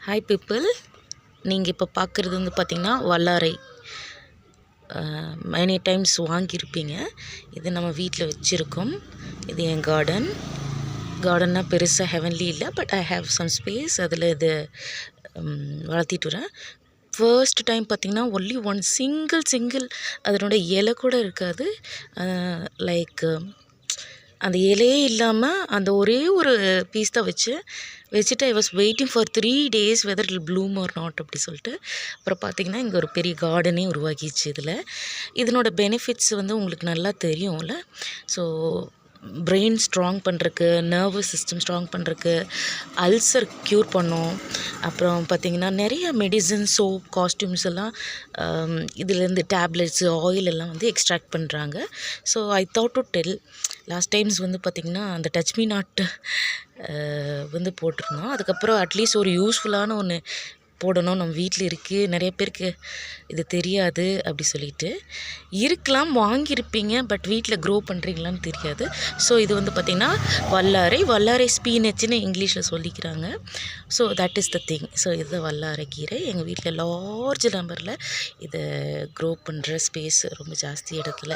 Hi people, நீங்கள் இப்போ பார்க்குறது வந்து பார்த்திங்கன்னா வல்லாரை. மெனி டைம்ஸ் வாங்கியிருப்பீங்க. இது நம்ம வீட்டில் வச்சுருக்கோம். இது என் கார்டன்னா பெருசாக ஹெவன்லி இல்லை, but I have some space. அதில் இது வளர்த்திட்டு வரேன். ஃபர்ஸ்ட் டைம் பார்த்திங்கன்னா ஒன்லி ஒன் சிங்கிள் அதனோட இலை கூட இருக்காது. லைக் அந்த இலையே இல்லாமல் அந்த ஒரே ஒரு பீஸ் தான் வச்சுட்டு I was waiting for 3 days whether will bloom or not அப்படி சொல்லிட்டு. அப்புறம் பார்த்திங்கன்னா இங்கே ஒரு பெரிய கார்டனே உருவாக்கிடுச்சு. இதனோட பெனிஃபிட்ஸ் வந்து உங்களுக்கு நல்லா தெரியும்ல. ஸோ பிரெயின் ஸ்ட்ராங் பண்ணுறக்கு, நர்வஸ் சிஸ்டம் ஸ்ட்ராங் பண்ணுறக்கு, அல்சர் க்யூர் பண்ணும். அப்புறம் பார்த்திங்கன்னா நிறைய மெடிசன், சோப், காஸ்டியூம்ஸ் எல்லாம் இதுலேருந்து டேப்லெட்ஸு, ஆயில் எல்லாம் வந்து எக்ஸ்ட்ராக்ட் பண்ணுறாங்க. So I thought to tell. Last times வந்து பார்த்திங்கன்னா அந்த டச் மீ நாட் வந்து போட்டிருந்தோம். அதுக்கப்புறம் அட்லீஸ்ட் ஒரு யூஸ்ஃபுல்லான ஒன்று போடணும், நம்ம வீட்டில் இருக்குது, நிறைய பேருக்கு இது தெரியாது அப்படி சொல்லிட்டு. இருக்கலாம், வாங்கியிருப்பீங்க, பட் வீட்டில் க்ரோ பண்ணுறீங்களான்னு தெரியாது. ஸோ இது வந்து பார்த்திங்கன்னா வல்லாரை ஸ்பீனச்சுன்னு இங்கிலீஷில் சொல்லிக்கிறாங்க. So that is the thing. So இது வல்லாரை கீரை. எங்கள் வீட்டில் லார்ஜ் நம்பரில் இதை க்ரோ பண்ணுற ஸ்பேஸ் ரொம்ப ஜாஸ்தி இடத்துல.